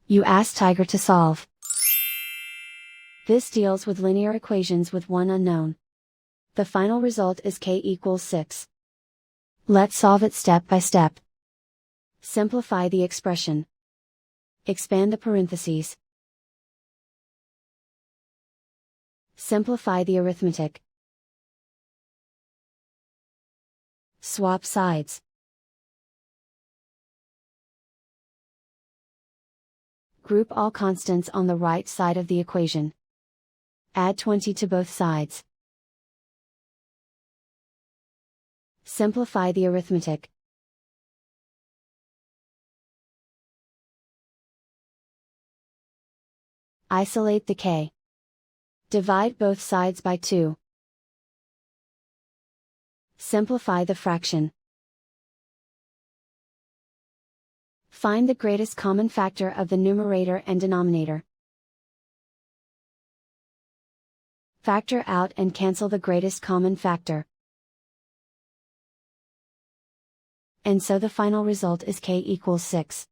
You ask Tiger to solve. This deals with linear equations with one unknown. The final result is k equals 6. Let's solve it step by step. Simplify the expression. Expand the parentheses. Simplify the arithmetic. Swap sides. Group all constants on the right side of the equation. Add 20 to both sides. Simplify the arithmetic. Isolate the k. Divide both sides by 2. Simplify the fraction. Find the greatest common factor of the numerator and denominator. Factor out and cancel the greatest common factor. And so the final result is k equals 6.